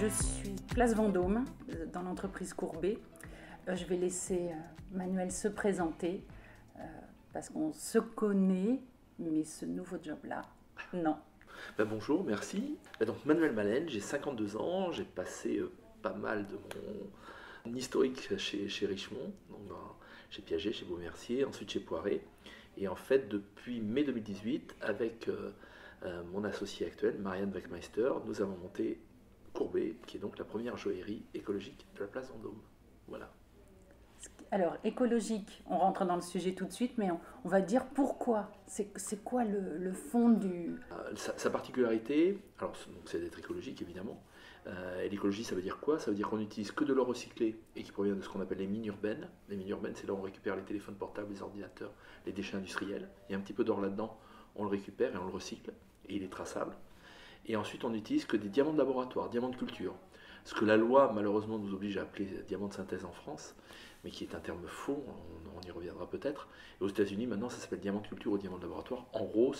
Je suis place Vendôme, dans l'entreprise Courbet. Je vais laisser Manuel se présenter, parce qu'on se connaît, mais ce nouveau job-là, non. Bonjour, merci. Donc Manuel Malène, j'ai 52 ans, j'ai passé pas mal de mon historique chez Richemont, donc chez Piaget, chez Beaumercier, ensuite chez Poiret. Et en fait, depuis mai 2018, avec mon associé actuel, Marianne Wegmeister, nous avons monté Courbet, qui est donc la première joaillerie écologique de la place Vendôme. Voilà. Alors, écologique, on rentre dans le sujet tout de suite, mais on va dire pourquoi. C'est quoi le fond du... Sa particularité, alors c'est d'être écologique évidemment. Et l'écologie, ça veut dire quoi? Ça veut dire qu'on n'utilise que de l'or recyclé et qui provient de ce qu'on appelle les mines urbaines. Les mines urbaines, c'est là où on récupère les téléphones portables, les ordinateurs, les déchets industriels. Il y a un petit peu d'or là-dedans, on le récupère et on le recycle, et il est traçable. Et ensuite, on n'utilise que des diamants de laboratoire, diamants de culture. Ce que la loi, malheureusement, nous oblige à appeler diamant de synthèse en France, mais qui est un terme faux, on y reviendra peut-être. Et aux États-Unis, maintenant, ça s'appelle diamant de culture ou diamant de laboratoire. En gros,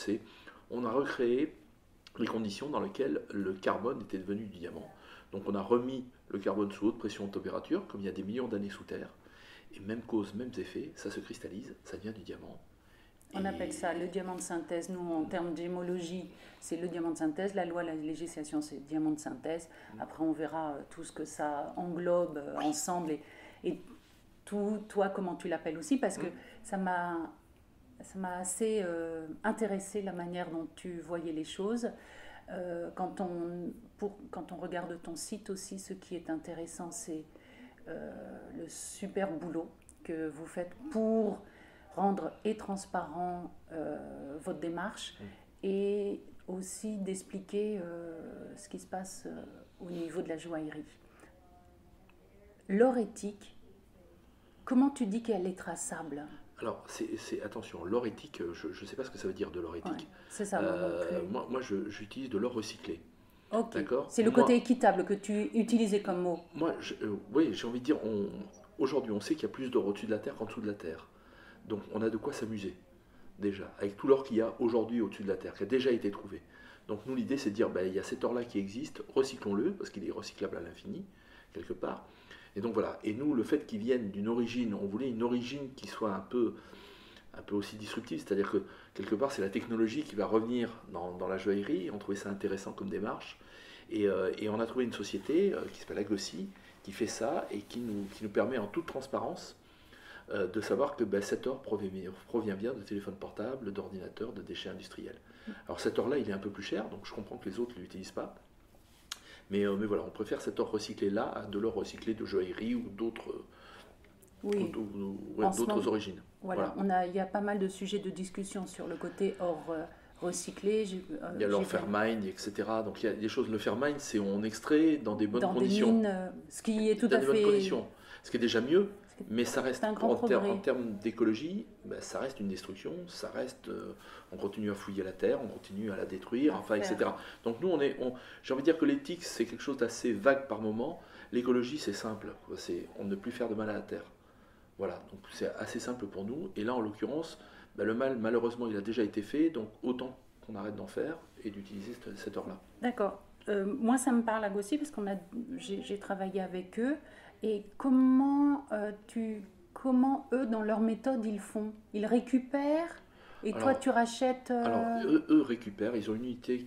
on a recréé les conditions dans lesquelles le carbone était devenu du diamant. Donc on a remis le carbone sous haute pression, haute température, comme il y a des millions d'années sous terre, et même cause, mêmes effets, ça se cristallise, ça devient du diamant. On appelle ça le diamant de synthèse. Nous, en termes d'émologie, c'est le diamant de synthèse. La loi, la législation, c'est diamant de synthèse. Après, on verra tout ce que ça englobe ensemble. Et tout, toi, comment tu l'appelles aussi, parce que ça m'a assez intéressé la manière dont tu voyais les choses. Quand on regarde ton site aussi, ce qui est intéressant, c'est le super boulot que vous faites pour rendre et transparent votre démarche et aussi d'expliquer ce qui se passe au niveau de la joaillerie. L'or éthique, comment tu dis qu'elle est traçable ? Alors, attention, l'or éthique, je ne sais pas ce que ça veut dire de l'or éthique. Ouais, c'est ça. Moi j'utilise de l'or recyclé. Ok. D'accord. C'est le côté équitable que tu utilisais comme mot. Moi, oui, j'ai envie de dire, aujourd'hui, on sait qu'il y a plus d'or au-dessus de la Terre qu'en dessous de la Terre. Donc, on a de quoi s'amuser, déjà, avec tout l'or qu'il y a aujourd'hui au-dessus de la Terre, qui a déjà été trouvé. Donc, nous, l'idée, c'est de dire, il y a cet or-là qui existe, recyclons-le, parce qu'il est recyclable à l'infini, quelque part. Et donc, voilà. Et nous, le fait qu'il vienne d'une origine, on voulait une origine qui soit un peu aussi disruptive, c'est-à-dire que, quelque part, c'est la technologie qui va revenir dans la joaillerie. On trouvait ça intéressant comme démarche. Et on a trouvé une société qui s'appelle Agossi, qui fait ça et qui nous permet en toute transparence de savoir que cet or provient bien de téléphones portables, d'ordinateurs, de déchets industriels. Alors cet or-là, il est un peu plus cher, donc je comprends que les autres ne l'utilisent pas. Mais voilà, on préfère cet or recyclé-là à de l'or recyclé de joaillerie ou d'autres origines. Voilà. Il y a pas mal de sujets de discussion sur le côté or recyclé. Il y a l'or Fairmined, etc. Donc il y a des choses. Le Fairmined, c'est on extrait dans des bonnes conditions. Des mines, ce qui est tout à fait... Dans des bonnes conditions. Ce qui est déjà mieux, mais ça reste, en termes d'écologie, ça reste une destruction, ça reste, on continue à fouiller la terre, on continue à la détruire, etc. Donc nous, j'ai envie de dire que l'éthique, c'est quelque chose d'assez vague par moment. L'écologie, c'est simple, on ne plus faire de mal à la terre. Voilà, donc c'est assez simple pour nous. Et là, en l'occurrence, le mal, malheureusement, il a déjà été fait, donc autant qu'on arrête d'en faire et d'utiliser cet or-là. D'accord. Moi, ça me parle à Agossi parce j'ai travaillé avec eux. Et comment eux, dans leur méthode, ils font? Ils récupèrent et toi, tu rachètes... Alors, eux récupèrent. Ils ont une unité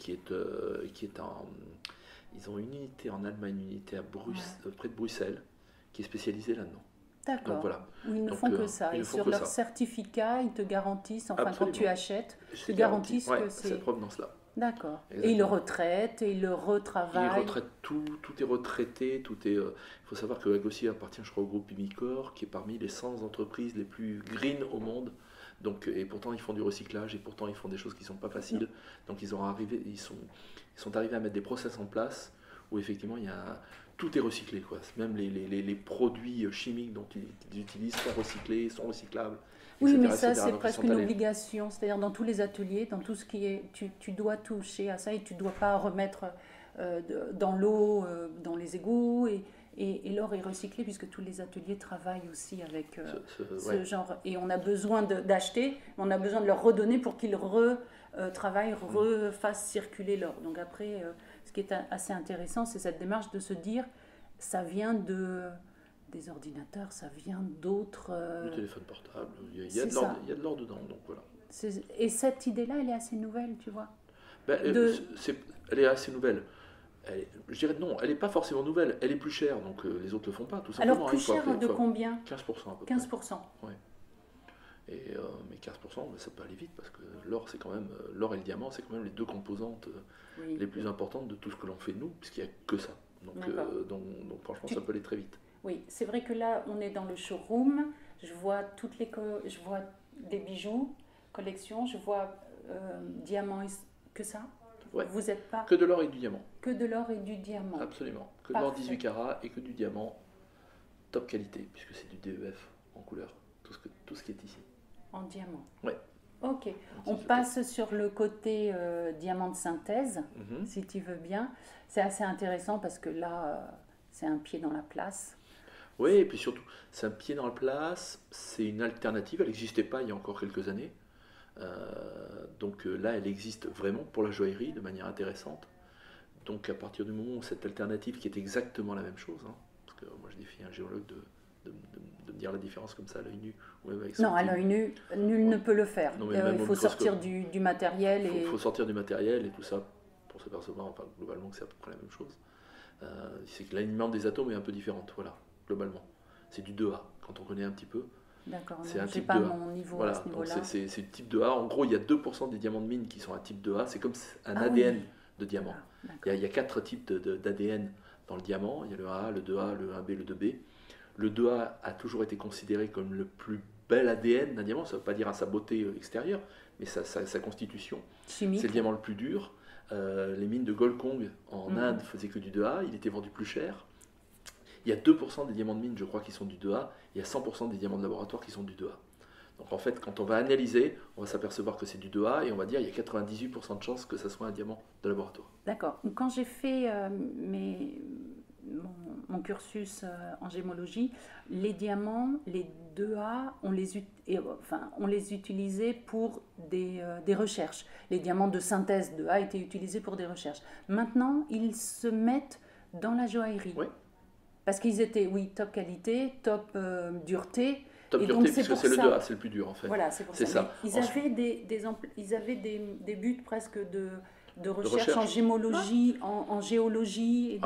ils ont une unité en Allemagne, une unité près de Bruxelles, qui est spécialisée là-dedans. D'accord. Donc, voilà. Où ils ne font que ça. Et sur leur certificat, ils te garantissent, quand tu achètes, ils te garantissent que c'est... cette provenance-là. D'accord. Et ils le retraitent, et ils le retravaillent. Ils retraitent tout est retraité, il faut savoir que Agossi appartient, je crois, au groupe Umicore, qui est parmi les 100 entreprises les plus green au monde. Donc, et pourtant, ils font du recyclage, et pourtant, ils font des choses qui ne sont pas faciles. Donc, ils sont arrivés à mettre des process en place où, effectivement, tout est recyclé, quoi. Même les produits chimiques dont ils utilisent sont recyclés, sont recyclables. Oui, mais ça, c'est presque une obligation. C'est-à-dire, dans tous les ateliers, dans tout ce qui est... Tu dois toucher à ça et tu ne dois pas remettre dans l'eau, dans les égouts. Et l'or est recyclé puisque tous les ateliers travaillent aussi avec ce ouais. genre. Et on a besoin d'acheter, on a besoin de leur redonner pour qu'ils retravaillent, refassent circuler l'or. Donc après, ce qui est assez intéressant, c'est cette démarche de se dire, ça vient des ordinateurs, ça vient d'autres... Le téléphone portable, il y a de l'or dedans, donc voilà. Et cette idée-là, elle est assez nouvelle, tu vois. Ben, elle est assez nouvelle. Je dirais non, elle n'est pas forcément nouvelle, elle est plus chère, donc les autres ne le font pas, tout simplement. Alors plus cher de combien ? 15% à peu 15%. près. Ouais. Mais 15%, ça peut aller vite, parce que l'or, c'est quand même, l'or et le diamant, c'est quand même les deux composantes les plus importantes de tout ce que l'on fait nous, puisqu'il n'y a que ça. Donc franchement, ça peut aller très vite. Oui, c'est vrai que là, on est dans le showroom, je vois je vois des bijoux, collections, je vois diamants, que ça ? Ouais. Vous n'êtes pas... Que de l'or et du diamant. Que de l'or et du diamant. Absolument. Que de l'or 18 carats et que du diamant top qualité, puisque c'est du DEF en couleur, tout ce qui est ici. En diamant. Oui. Ok. On passe sur le côté diamant de synthèse, si tu veux bien. C'est assez intéressant parce que là, c'est un pied dans la place. Oui, et puis surtout, c'est un pied dans la place, c'est une alternative, elle n'existait pas il y a encore quelques années. Donc là, elle existe vraiment pour la joaillerie de manière intéressante. Donc à partir du moment où cette alternative qui est exactement la même chose, parce que moi je défie un géologue de me dire la différence comme ça à l'œil nu. Non, à l'œil nu, nul ne peut le faire. Il faut sortir du matériel. Il faut sortir du matériel et tout ça pour se percevoir, enfin globalement que c'est à peu près la même chose. C'est que l'alignement des atomes est un peu différent, voilà, globalement. C'est du 2A, quand on connaît un petit peu. D'accord, c'est un type pas 2A. Mon niveau voilà, à ce niveau-là. Donc c'est le type 2A. En gros, il y a 2% des diamants de mine qui sont un type 2A. C'est comme un ADN de diamant. Il y a 4 types d'ADN dans le diamant. Il y a le A, le 2A, le 1B, le 2B. Le 2A a toujours été considéré comme le plus bel ADN d'un diamant. Ça ne veut pas dire à sa beauté extérieure, mais sa constitution. Chimique. C'est le diamant le plus dur. Les mines de Golkong en Inde faisaient que du 2A. Il était vendu plus cher. Il y a 2% des diamants de mine, je crois, qui sont du 2A. Il y a 100% des diamants de laboratoire qui sont du 2A. Donc en fait, quand on va analyser, on va s'apercevoir que c'est du 2A et on va dire qu'il y a 98% de chances que ça soit un diamant de laboratoire. D'accord. Quand j'ai fait mon cursus en gémologie, les diamants, les 2A, on les utilisait pour des recherches. Les diamants de synthèse 2A étaient utilisés pour des recherches. Maintenant, ils se mettent dans la joaillerie. Oui. Parce qu'ils étaient, top qualité, top dureté. Top dureté, puisque c'est le 2A, c'est le plus dur en fait. Voilà, c'est pour ça. Ils avaient des buts presque de recherche en gémologie, en géologie.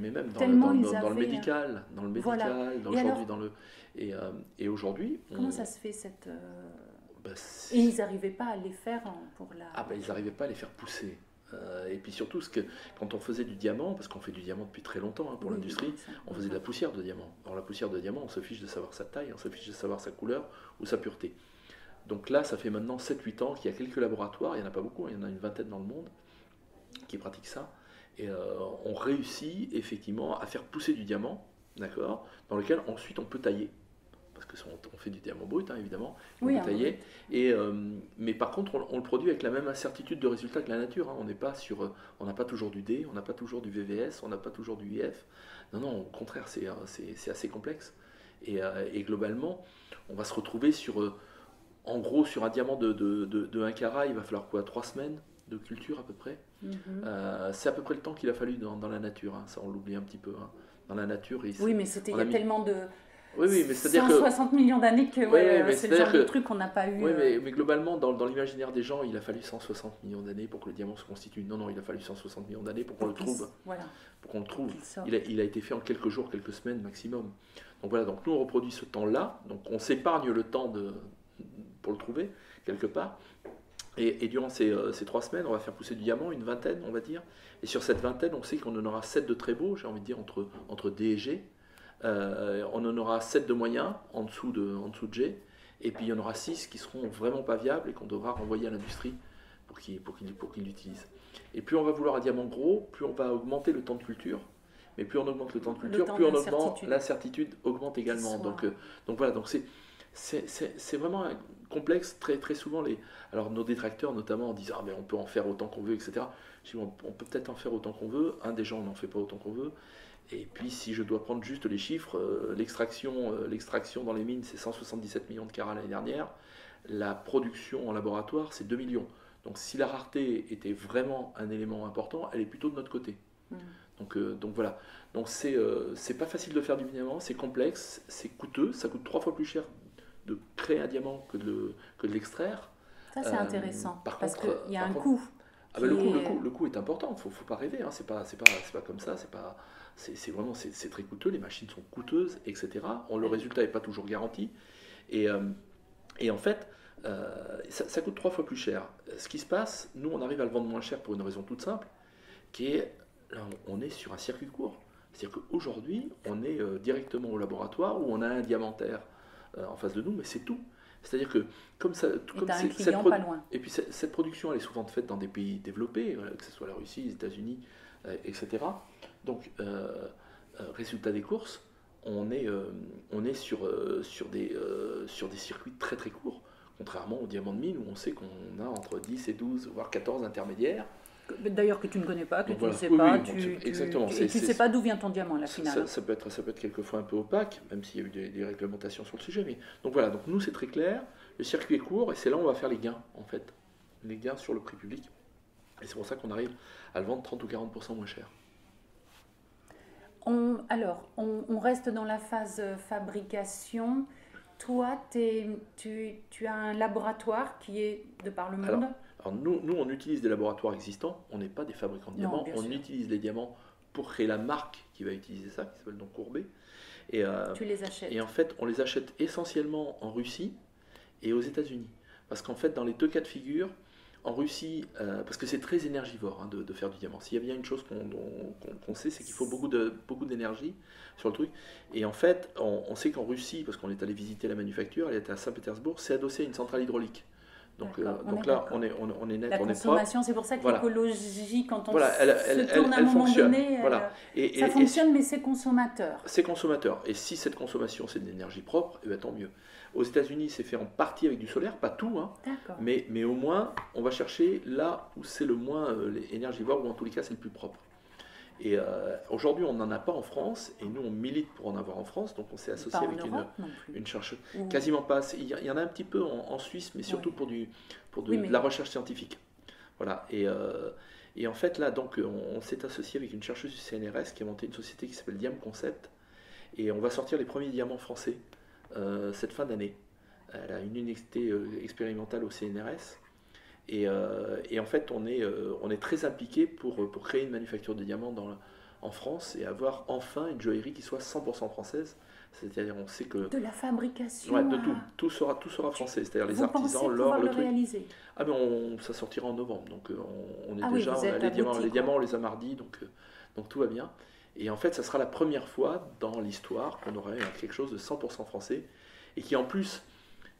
Mais même dans le médical, Et aujourd'hui... Comment ça se fait cette... Et ils n'arrivaient pas à les faire pour la... ils n'arrivaient pas à les faire pousser. Et puis surtout, quand on faisait du diamant, parce qu'on fait du diamant depuis très longtemps pour l'industrie, on faisait de la poussière de diamant. Dans la poussière de diamant, on se fiche de savoir sa taille, on se fiche de savoir sa couleur ou sa pureté. Donc là, ça fait maintenant 7-8 ans qu'il y a quelques laboratoires, il n'y en a pas beaucoup, il y en a une vingtaine dans le monde, qui pratiquent ça. Et on réussit effectivement à faire pousser du diamant, d'accord, dans lequel ensuite on peut tailler. Parce qu'on fait du diamant brut, évidemment, on peut tailler. Mais par contre, on le produit avec la même incertitude de résultat que la nature. On n'a pas toujours du D, on n'a pas toujours du VVS, on n'a pas toujours du IF. Non, au contraire, c'est assez complexe. Et globalement, on va se retrouver en gros, sur un diamant de 1 carat, il va falloir 3 semaines de culture à peu près. C'est à peu près le temps qu'il a fallu dans la nature. Ça, on l'oublie un petit peu. Dans la nature. Oui, mais il y a tellement de... Oui, mais c'est-à-dire 160 millions d'années que c'est le genre de truc qu'on n'a pas eu. Oui, mais globalement, dans l'imaginaire des gens, il a fallu 160 millions d'années pour que le diamant se constitue. Non, il a fallu 160 millions d'années pour qu'on le trouve. Voilà. Pour qu'on le trouve. Il a été fait en quelques jours, quelques semaines maximum. Donc voilà, donc nous on reproduit ce temps-là. Donc on s'épargne le temps pour le trouver, quelque part. Et durant ces 3 semaines, on va faire pousser du diamant, une vingtaine, on va dire. Et sur cette vingtaine, on sait qu'on en aura 7 de très beaux, j'ai envie de dire, entre D et G. On en aura 7 de moyens en dessous de G, et puis il y en aura 6 qui seront vraiment pas viables et qu'on devra renvoyer à l'industrie pour qu'ils l'utilisent. Et plus on va vouloir un diamant gros, plus on va augmenter le temps de culture, mais plus on augmente le temps de culture, plus on augmente l'incertitude augmente également. Donc voilà, c'est vraiment complexe. Très, très souvent, alors nos détracteurs notamment disent mais on peut en faire autant qu'on veut, etc. Je dis, on peut peut-être en faire autant qu'on veut. Déjà, on n'en fait pas autant qu'on veut. Et puis si je dois prendre juste les chiffres, l'extraction dans les mines c'est 177 millions de carats l'année dernière, la production en laboratoire c'est 2 millions. Donc si la rareté était vraiment un élément important, elle est plutôt de notre côté. Donc voilà. Donc c'est pas facile de faire du diamant, c'est complexe, c'est coûteux, ça coûte 3 fois plus cher de créer un diamant que de l'extraire. Ça, c'est intéressant, parce qu'il y a un contre, coût. Le coût est important, faut pas rêver, hein. C'est pas comme ça, c'est vraiment c'est très coûteux, les machines sont coûteuses, etc. Le résultat n'est pas toujours garanti. Et en fait, ça coûte 3 fois plus cher. Ce qui se passe, nous on arrive à le vendre moins cher pour une raison toute simple, qui est, là, on est sur un circuit court. C'est-à-dire qu'aujourd'hui, on est directement au laboratoire où on a un diamantaire en face de nous, mais c'est tout. C'est-à-dire que comme ça, pas loin. Et puis cette production, elle est souvent faite dans des pays développés, que ce soit la Russie, les États-Unis, etc. Donc, résultat des courses, on est sur des circuits très très courts, contrairement au diamant de mine où on sait qu'on a entre 10 et 12, voire 14 intermédiaires. D'ailleurs que tu ne connais pas, que donc, tu ne voilà. sais pas, exactement. Et tu ne sais pas d'où vient ton diamant, la finale. Ça peut être quelquefois un peu opaque, même s'il y a eu des réglementations sur le sujet. Mais, donc voilà, donc nous c'est très clair, le circuit est court et c'est là où on va faire les gains en fait, les gains sur le prix public. Et c'est pour ça qu'on arrive à le vendre 30 ou 40% moins cher. On reste dans la phase fabrication. Toi, tu as un laboratoire qui est de par le monde. Alors nous, on utilise des laboratoires existants, on n'est pas des fabricants de diamants, on utilise les diamants pour créer la marque qui va utiliser ça, qui s'appelle donc Courbet. Tu les achètes. Et en fait, on les achète essentiellement en Russie et aux États-Unis. Parce qu'en fait, dans les deux cas de figure, en Russie, parce que c'est très énergivore hein, de faire du diamant. S'il y a bien une chose qu'on sait, c'est qu'il faut beaucoup d'énergie sur le truc. Et en fait, on sait qu'en Russie, parce qu'on est allé visiter la manufacture, elle était à Saint-Pétersbourg, c'est adossé à une centrale hydraulique. Donc là, on est net, la on est consommation, propre. c'est pour ça que l'écologie, quand on se tourne à un moment donné, ça fonctionne, mais c'est consommateur. C'est consommateur. Et si cette consommation, c'est de l'énergie propre, eh bien, tant mieux. Aux États-Unis, c'est fait en partie avec du solaire, pas tout, hein, mais au moins, on va chercher là où c'est le moins énergivore, ou en tous les cas, c'est le plus propre. Et aujourd'hui, on n'en a pas en France, et nous, on milite pour en avoir en France, donc on s'est associé avec une chercheuse. Quasiment pas. Il y en a un petit peu en Suisse, mais surtout pour de la recherche scientifique. Voilà. Et en fait, là, donc, on s'est associé avec une chercheuse du CNRS qui a monté une société qui s'appelle Diam Concept, et on va sortir les premiers diamants français cette fin d'année. Elle a une unité expérimentale au CNRS. Et en fait, on est très impliqué pour créer une manufacture de diamants en France et avoir enfin une joaillerie qui soit 100% française. C'est-à-dire, on sait que... De la fabrication. Ouais, de tout. Tout sera français. C'est-à-dire les artisans, l'or, le truc. Réaliser. Ah, mais ça sortira en novembre. Donc, on est déjà... les diamants, on les a mardi. Donc tout va bien. Et en fait, ça sera la première fois dans l'histoire qu'on aurait quelque chose de 100% français et qui, en plus...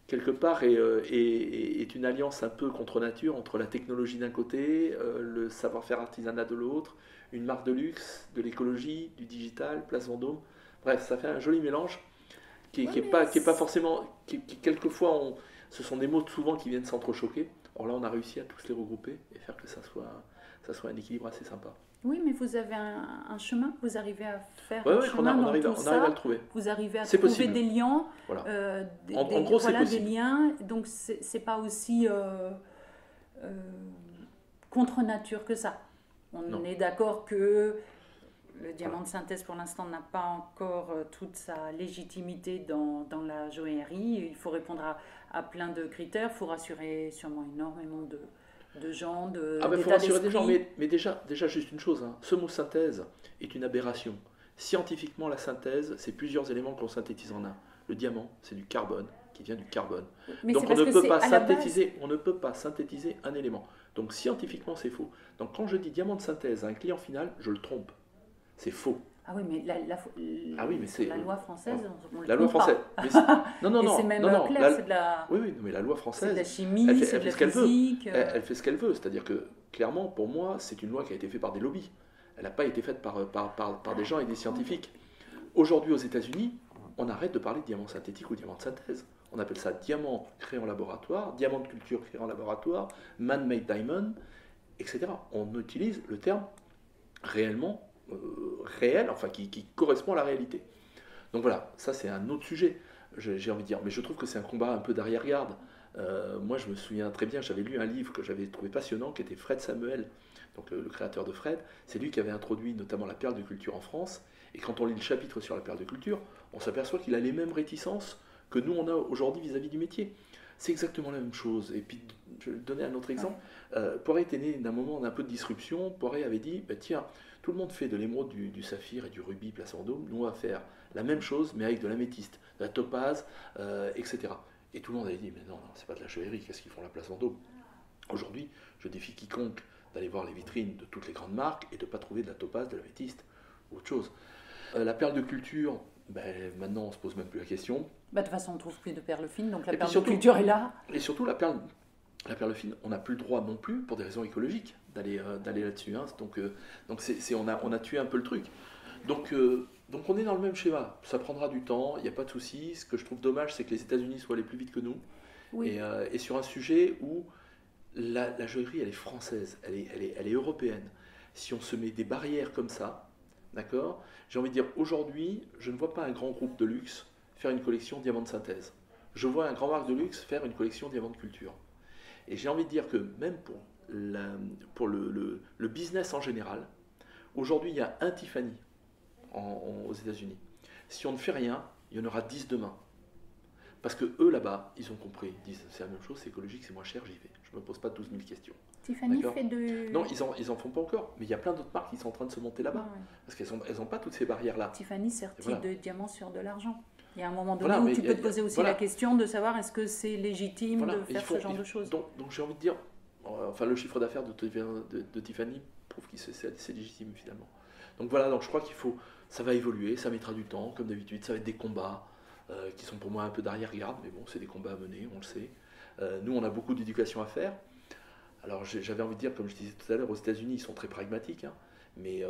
quelque part, est une alliance un peu contre nature entre la technologie d'un côté, le savoir-faire artisanat de l'autre, une marque de luxe, de l'écologie, du digital, Place Vendôme. Bref, ça fait un joli mélange qui est pas forcément... quelquefois, ce sont des mots souvent qui viennent s'entrechoquer. Or là, on a réussi à tous les regrouper et faire que ça soit un équilibre assez sympa. Oui, mais vous avez un chemin, vous arrivez à faire un chemin on arrive à le trouver. Vous arrivez à trouver possible. Des liens, voilà. En gros, c'est possible. Des liens, donc c'est pas aussi contre nature que ça. On est d'accord que le diamant de synthèse pour l'instant n'a pas encore toute sa légitimité dans la joaillerie. Il faut répondre à plein de critères, il faut rassurer sûrement énormément de gens, il faut rassurer des gens, mais déjà juste une chose, hein. Ce mot synthèse est une aberration. Scientifiquement, la synthèse, c'est plusieurs éléments qu'on synthétise en un. Le diamant, c'est du carbone, qui vient du carbone. Mais donc on ne peut pas synthétiser un élément. Donc scientifiquement, c'est faux. Donc quand je dis diamant de synthèse à un client final, je le trompe. C'est faux. Ah oui, mais la loi française, on le la loi française. Non, c'est même clair, c'est de la... Oui, mais la loi française... C'est de la chimie, c'est de la physique... Elle fait ce qu'elle veut, c'est-à-dire que, clairement, pour moi, c'est une loi qui a été faite par des lobbies. Elle n'a pas été faite par des gens et des scientifiques. Aujourd'hui, aux États-Unis, on arrête de parler de diamant synthétique ou diamant de synthèse. On appelle ça diamant créé en laboratoire, diamant de culture créé en laboratoire, man-made diamond, etc. On utilise le terme réellement réel, enfin qui correspond à la réalité. Donc voilà, ça c'est un autre sujet, j'ai envie de dire. Mais je trouve que c'est un combat un peu d'arrière-garde. Moi je me souviens très bien, j'avais lu un livre que j'avais trouvé passionnant, qui était Fred Samuel, donc le créateur de Fred. C'est lui qui avait introduit notamment la perle de culture en France. Et quand on lit le chapitre sur la perle de culture, on s'aperçoit qu'il a les mêmes réticences que nous on a aujourd'hui vis-à-vis du métier. C'est exactement la même chose. Et puis, je vais donner un autre exemple. Poiret était né d'un moment d'un peu de disruption. Poiret avait dit, bah, tiens, tout le monde fait de l'émeraude, du saphir et du rubis place Vendôme. Nous, on va faire la même chose, mais avec de l'améthyste, de la topaze, etc. Et tout le monde avait dit, mais non, non, c'est pas de la joaillerie, qu'est-ce qu'ils font la place Vendôme? Aujourd'hui, je défie quiconque d'aller voir les vitrines de toutes les grandes marques et de ne pas trouver de la topaze, de l'améthyste ou autre chose. La perle de culture, ben, maintenant, on ne se pose même plus la question. Bah, de toute façon, on ne trouve plus de perles fines, donc la Et puis perle surtout- de culture est là. Et surtout, la perle fine, on n'a plus le droit non plus, pour des raisons écologiques, d'aller là-dessus. Hein. Donc on a tué un peu le truc. Donc on est dans le même schéma. Ça prendra du temps, il n'y a pas de souci. Ce que je trouve dommage, c'est que les États-Unis soient allés plus vite que nous. Oui. Et sur un sujet où la joaillerie, elle est française, elle est européenne. Si on se met des barrières comme ça, d'accord, j'ai envie de dire, aujourd'hui, je ne vois pas un grand groupe de luxe faire une collection diamant de synthèse. Je vois un grand marque de luxe faire une collection diamant de culture. Et j'ai envie de dire que même pour le business en général, aujourd'hui, il y a un Tiffany aux États-Unis. Si on ne fait rien, il y en aura 10 demain. Parce que eux, là-bas, ils ont compris. Ils disent, c'est la même chose, c'est écologique, c'est moins cher, j'y vais. Je ne me pose pas 12 000 questions. Tiffany D'accord. fait de... Non, ils en font pas encore. Mais il y a plein d'autres marques qui sont en train de se monter là-bas. Ah ouais. Parce qu'elles n'ont pas toutes ces barrières-là. Tiffany certifie Voilà. de diamant sur de l'argent. Il y a un moment donné Voilà, où mais tu il y peux a- te poser aussi voilà. la question de savoir est-ce que c'est légitime Voilà, de faire ce genre de choses. Donc j'ai envie de dire, enfin le chiffre d'affaires de Tiffany prouve que c'est légitime finalement. Donc voilà, donc je crois ça va évoluer, ça mettra du temps, comme d'habitude, ça va être des combats qui sont pour moi un peu d'arrière-garde, mais bon, c'est des combats à mener, on le sait. Nous, on a beaucoup d'éducation à faire. Alors j'avais envie de dire, comme je disais tout à l'heure, aux États-Unis, ils sont très pragmatiques, hein, mais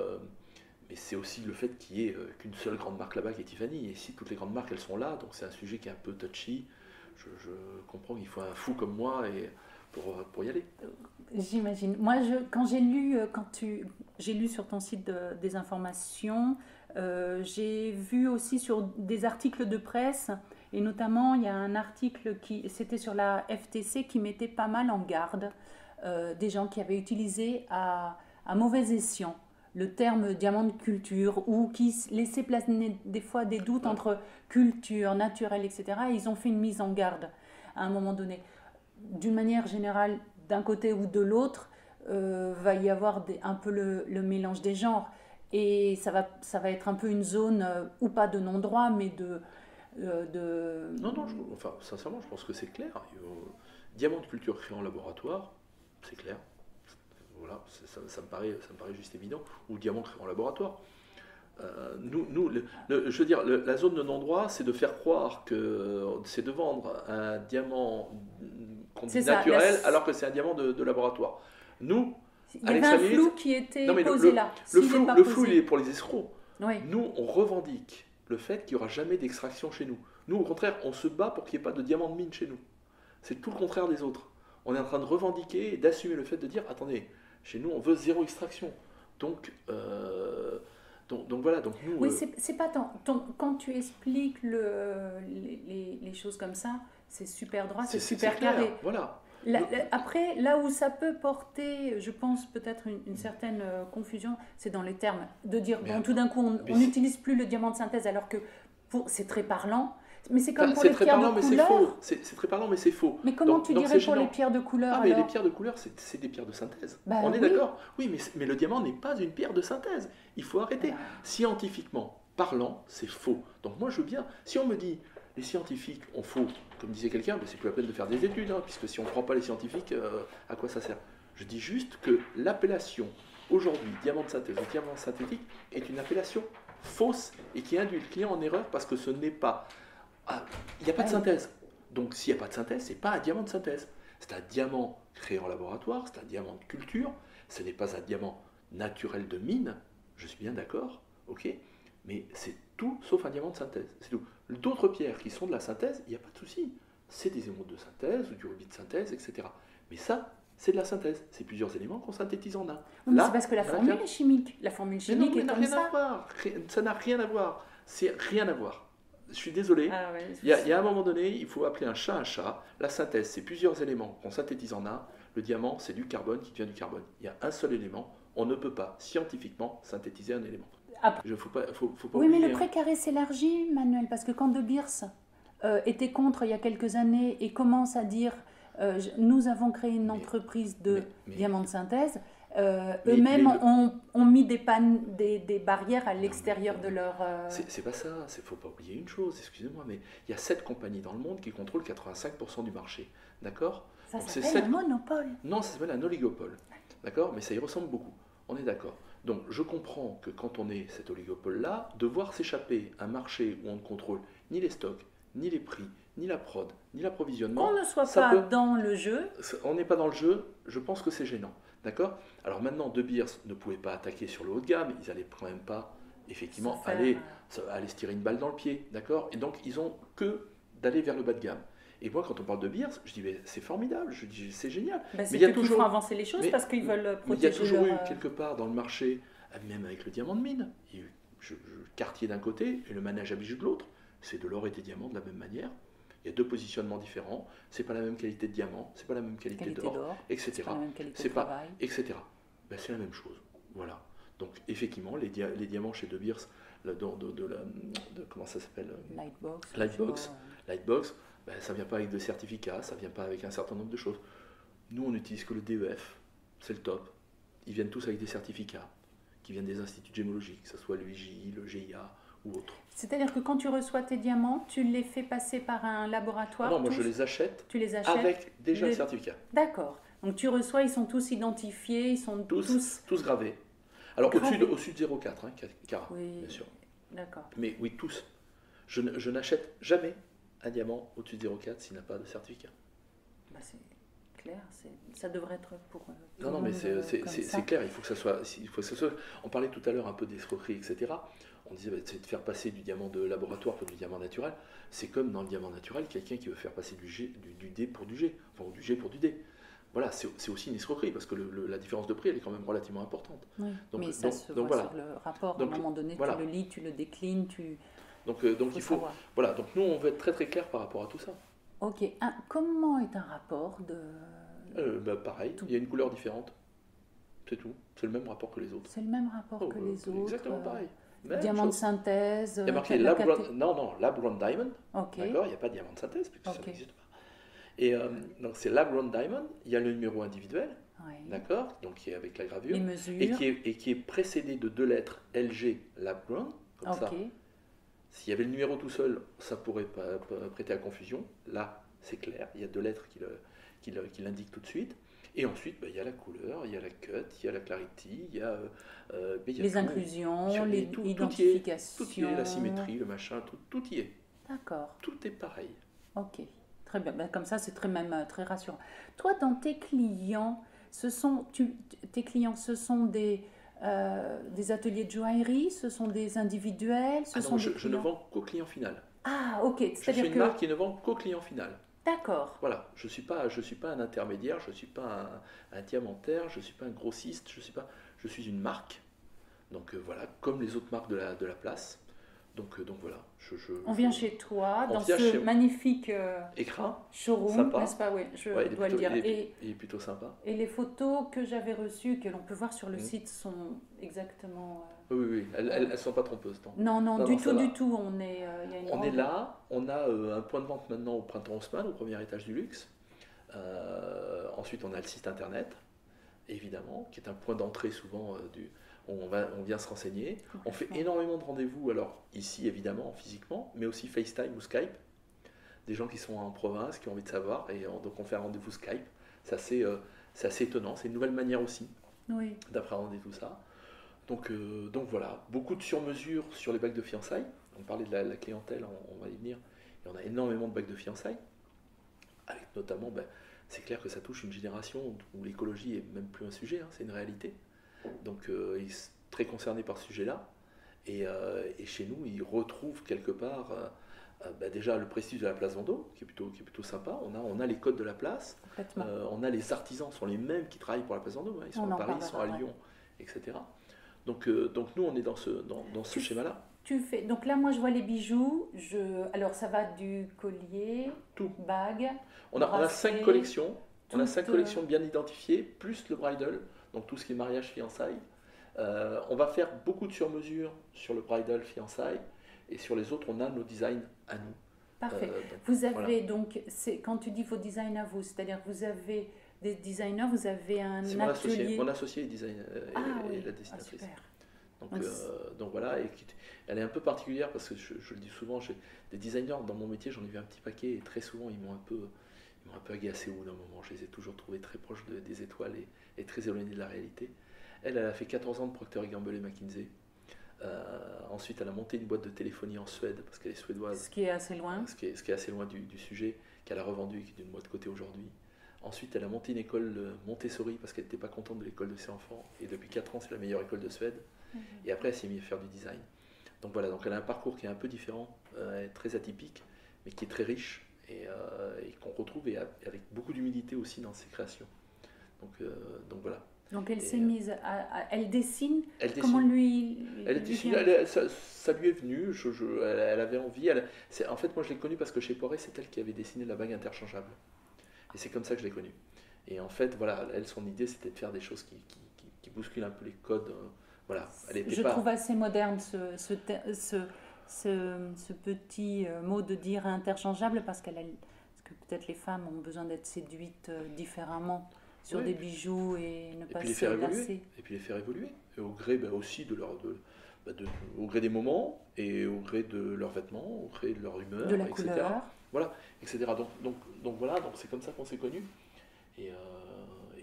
c'est aussi le fait qu'il n'y ait qu'une seule grande marque là-bas qui est Tiffany. Et si toutes les grandes marques, elles sont là, donc c'est un sujet qui est un peu touchy, je comprends qu'il faut un fou comme moi pour y aller. J'imagine. Moi, quand j'ai lu sur ton site des informations, j'ai vu aussi sur des articles de presse, et notamment il y a un article c'était sur la FTC qui mettait pas mal en garde des gens qui avaient utilisé à mauvais escient le terme diamant de culture ou qui laissaient planer des fois des doutes entre culture, naturel, etc. Et ils ont fait une mise en garde à un moment donné. D'une manière générale, d'un côté ou de l'autre, va y avoir un peu le mélange des genres. Et ça va être un peu une zone, ou pas de non-droit, mais Non, enfin, sincèrement, je pense que c'est clair. Diamant de culture créé en laboratoire, c'est clair. Voilà, ça me paraît juste évident. Ou diamant créé en laboratoire. Je veux dire, la zone de non-droit, c'est de faire croire que c'est de vendre un diamant qu'on dit naturel, alors que c'est un diamant de laboratoire. Nous, il y avait un flou qui était posé là. Le flou, il est pour les escrocs. Oui. Nous, on revendique le fait qu'il n'y aura jamais d'extraction chez nous. Nous, au contraire, on se bat pour qu'il n'y ait pas de diamant de mine chez nous. C'est tout le contraire des autres. On est en train de revendiquer et d'assumer le fait de dire, attendez, chez nous, on veut zéro extraction. Donc voilà, donc nous... Oui, c'est pas tant... Quand tu expliques les choses comme ça, c'est super droit, c'est super clair, carré. Voilà. Après, là où ça peut porter, je pense, peut-être une certaine confusion, c'est dans les termes. De dire, tout d'un coup, on n'utilise plus le diamant de synthèse, alors que c'est très parlant. Mais c'est comme pour les pierres de couleur. C'est très parlant, mais c'est faux. Mais comment tu dirais pour les pierres de couleur? Mais les pierres de couleur, c'est des pierres de synthèse. On est d'accord? Oui, mais le diamant n'est pas une pierre de synthèse. Il faut arrêter. Scientifiquement parlant, c'est faux. Donc moi, je veux bien... Si on me dit, les scientifiques ont faux, comme disait quelqu'un, c'est plus la peine de faire des études, hein, puisque si on ne croit pas les scientifiques, à quoi ça sert? Je dis juste que l'appellation, aujourd'hui, diamant de synthèse ou diamant synthétique, est une appellation fausse et qui induit le client en erreur parce que ce n'est pas... il n'y a pas de synthèse. Donc s'il n'y a pas de synthèse, ce n'est pas un diamant de synthèse. C'est un diamant créé en laboratoire, c'est un diamant de culture, ce n'est pas un diamant naturel de mine, je suis bien d'accord, ok, mais c'est tout sauf un diamant de synthèse, c'est tout. D'autres pierres qui sont de la synthèse, il n'y a pas de souci. C'est des émeraudes de synthèse ou du rubis de synthèse, etc. Mais ça, c'est de la synthèse. C'est plusieurs éléments qu'on synthétise en un. Oui, mais Là, c'est parce que la voilà, formule tiens. est chimique. La formule Mais non, chimique mais est n'a comme rien à ça. voir. Ça n'a rien à voir. C'est rien à voir. Je suis désolé. Ah ouais, Il y a un moment donné, il faut appeler un chat un chat. La synthèse, c'est plusieurs éléments qu'on synthétise en un. Le diamant, c'est du carbone qui devient du carbone. Il y a un seul élément. On ne peut pas scientifiquement synthétiser un élément. Après. Il ne faut pas Oui, mais oublier. le précaré s'élargit, Manuel, parce que quand De Beers était contre il y a quelques années et commence à dire nous avons créé une entreprise de diamants de synthèse, eux-mêmes ont mis des barrières à l'extérieur de leur... C'est pas ça, il ne faut pas oublier une chose, excusez-moi, mais il y a 7 compagnies dans le monde qui contrôlent 85% du marché, d'accord? Ça Donc, s'appelle un monopole. Non, ça s'appelle un oligopole, d'accord? Mais ça y ressemble beaucoup, on est d'accord. Donc je comprends que quand on est cet oligopole-là, de voir s'échapper un marché où on ne contrôle ni les stocks, ni les prix, ni la prod, ni l'approvisionnement... Qu'on ne soit pas dans le jeu. On n'est pas dans le jeu, je pense que c'est gênant. D'accord? Alors maintenant, De Beers ne pouvait pas attaquer sur le haut de gamme, ils n'allaient quand même pas, effectivement, aller se tirer une balle dans le pied. D'accord? Et donc, ils ont que d'aller vers le bas de gamme. Et moi, quand on parle de Beers, je dis, mais c'est formidable, je dis, c'est génial. Ben, c'est qu'ils font avancer les choses parce qu'ils veulent protéger. Mais il y a toujours eu, quelque part, dans le marché, même avec le diamant de mine, il y a eu Cartier d'un côté et le manège à bijoux de l'autre. C'est de l'or et des diamants de la même manière. Il y a deux positionnements différents, c'est pas la même qualité de diamant, c'est pas la même qualité d'or, etc. C'est pas la même qualité de travail. etc. Ben, c'est la même chose. Voilà. Donc effectivement, les diamants chez De Beers, comment ça s'appelle? Lightbox, ben, ça vient pas avec de certificats, ça vient pas avec un certain nombre de choses. Nous, on n'utilise que le DEF, c'est le top. Ils viennent tous avec des certificats qui viennent des instituts de gémologie, que ce soit le IGI, le GIA ou autre. C'est-à-dire que quand tu reçois tes diamants, tu les fais passer par un laboratoire? Non, moi je les achète, avec déjà le certificat. D'accord. Donc tu reçois, ils sont tous identifiés, ils sont tous gravés. Alors au-dessus de 0,4 carat, oui, bien sûr. D'accord. Mais oui, tous. Je n'achète jamais un diamant au-dessus de 0,4 s'il n'a pas de certificat. Bah, c'est clair, ça devrait être pour... Non, mais c'est clair, il faut que ça soit... On parlait tout à l'heure un peu d'escroquerie, etc. On disait, c'est de faire passer du diamant de laboratoire pour du diamant naturel. C'est comme dans le diamant naturel, quelqu'un qui veut faire passer du D pour du G, enfin du G pour du D. Voilà, c'est aussi une escroquerie, parce que la différence de prix, elle est quand même relativement importante. Oui, mais ça se voit sur le rapport. À un moment donné, tu le lis, tu le déclines, Donc il faut... Voilà, donc nous, on veut être très très clair par rapport à tout ça. Ok, comment est un rapport de... pareil, il y a une couleur différente. C'est tout, c'est le même rapport que les autres. C'est le même rapport que les autres. Exactement pareil. Diamant de synthèse. Il y a marqué Lab Grown Diamond. Okay. D'accord, il n'y a pas de diamant de synthèse, puisque ça n'existe pas. Et donc c'est Lab Grown Diamond, il y a le numéro individuel, d'accord, donc qui est avec la gravure, les mesures. Et qui est précédé de 2 lettres LG Lab Grown, comme ça. S'il y avait le numéro tout seul, ça pourrait pas prêter à confusion. Là, c'est clair, il y a 2 lettres qui l'indiquent tout de suite. Et ensuite, il y a la couleur, il y a la cut, il y a la clarity, il y a les inclusions, les identifications. Tout y est, la symétrie, le machin, tout y est. D'accord. Tout est pareil. Ok, très bien. Comme ça, c'est très rassurant. Toi, dans tes clients, ce sont des ateliers de joaillerie, ce sont des individuels, je ne vends qu'au client final. Ah, ok. Je suis une marque qui ne vend qu'au client final. D'accord. Voilà, je suis pas un intermédiaire, je ne suis pas un diamantaire, je ne suis pas un grossiste, je suis une marque. Donc voilà, comme les autres marques de la place. Donc voilà. On vient chez toi, dans ce magnifique écrin, showroom, n'est-ce pas? Oui, je dois le dire. Il est plutôt sympa. Et les photos que j'avais reçues, que l'on peut voir sur le site, sont exactement... Oui, elles ne sont pas trompeuses. Non, du tout. On est là, on a un point de vente maintenant au Printemps Haussmann, au premier étage du luxe. Ensuite, on a le site internet, évidemment, qui est un point d'entrée souvent on vient se renseigner. On fait énormément de rendez-vous, alors ici évidemment, physiquement, mais aussi FaceTime ou Skype. Des gens qui sont en province, qui ont envie de savoir, et donc on fait un rendez-vous Skype. C'est assez étonnant, c'est une nouvelle manière aussi d'appréhender tout ça. Donc voilà, beaucoup de sur-mesure sur les bagues de fiançailles. On parlait de la clientèle, on va y venir. Et on a énormément de bagues de fiançailles, avec notamment, c'est clair que ça touche une génération où l'écologie est même plus un sujet, c'est une réalité. Donc ils sont très concernés par ce sujet-là. Et chez nous, ils retrouvent quelque part Déjà le prestige de la place Vendôme, qui est plutôt sympa. On a les codes de la place, Complètement. on a les artisans, sont les mêmes qui travaillent pour la place Vendôme, hein. Ils sont On à en Paris, ils sont à parlera, ouais. Lyon, etc. Donc nous, on est dans ce schéma-là. Donc là, moi, je vois les bijoux. Alors, ça va du collier, Tout. bague, On a 5 bracelet, collections. On a tout, 5 collections bien identifiées, plus le bridal, donc tout ce qui est mariage, fiançailles. On va faire beaucoup de sur-mesure sur le bridal, fiançailles, et sur les autres, on a nos designs à nous. Parfait. Donc, Vous avez voilà. donc, quand tu dis vos designs à vous, c'est-à-dire que vous avez des designers, vous avez un C'est mon associé. atelier. Mon associé est designer Ah et oui, la dessinatrice. super. Donc voilà, elle est un peu particulière parce que je le dis souvent, j'ai des designers dans mon métier, j'en ai vu un petit paquet et très souvent ils m'ont un peu agacé au bout d'un moment. Je les ai toujours trouvés très proches des étoiles et très éloignés de la réalité. Elle a fait 14 ans de Procter & Gamble et McKinsey. Ensuite, elle a monté une boîte de téléphonie en Suède parce qu'elle est suédoise. Ce qui est assez loin. Ce qui est assez loin du sujet, qu'elle a revendu et qui est d'une boîte côté aujourd'hui. Ensuite, elle a monté une école Montessori parce qu'elle n'était pas contente de l'école de ses enfants. Et depuis 4 ans, c'est la meilleure école de Suède. Et après, elle s'est mise à faire du design. Donc voilà, donc elle a un parcours qui est un peu différent, très atypique, mais qui est très riche et qu'on retrouve avec beaucoup d'humilité aussi dans ses créations. Donc voilà. Donc elle Et, s'est mise elle dessine. Elle Comment dessine. Elle lui dessine, vient ça lui est venu, elle avait envie. En fait, moi je l'ai connue parce que chez Poiret, c'est elle qui avait dessiné la bague interchangeable. Et c'est comme ça que je l'ai connue. Et en fait, voilà, elle, son idée, c'était de faire des choses qui bousculent un peu les codes. Voilà, Je trouve assez moderne ce petit mot de dire interchangeable parce que peut-être les femmes ont besoin d'être séduites différemment sur Oui. des bijoux et ne Et pas puis les se faire lasser. évoluer. Et puis les faire évoluer. Et au gré aussi au gré des moments et au gré de leurs vêtements, au gré de leur humeur, De la etc. couleur. Voilà, etc. Donc voilà, donc c'est comme ça qu'on s'est connus. Et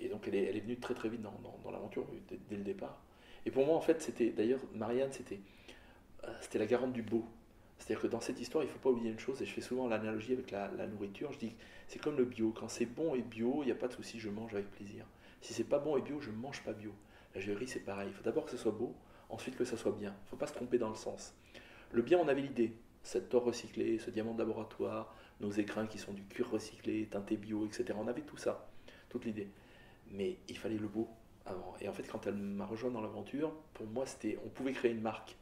donc elle est venue très très vite dans l'aventure dès le départ. Et pour moi, en fait, d'ailleurs, Marianne, c'était la garante du beau. C'est-à-dire que dans cette histoire, il ne faut pas oublier une chose, et je fais souvent l'analogie avec la nourriture. Je dis, c'est comme le bio. Quand c'est bon et bio, il n'y a pas de souci, je mange avec plaisir. Si c'est pas bon et bio, je ne mange pas bio. La joaillerie, c'est pareil. Il faut d'abord que ce soit beau, ensuite que ça soit bien. Il ne faut pas se tromper dans le sens. Le bien, on avait l'idée. Cet or recyclé, ce diamant de laboratoire, nos écrins qui sont du cuir recyclé, teinté bio, etc. On avait tout ça, toute l'idée. Mais il fallait le beau avant. Et en fait, quand elle m'a rejoint dans l'aventure, pour moi, on pouvait créer une marque.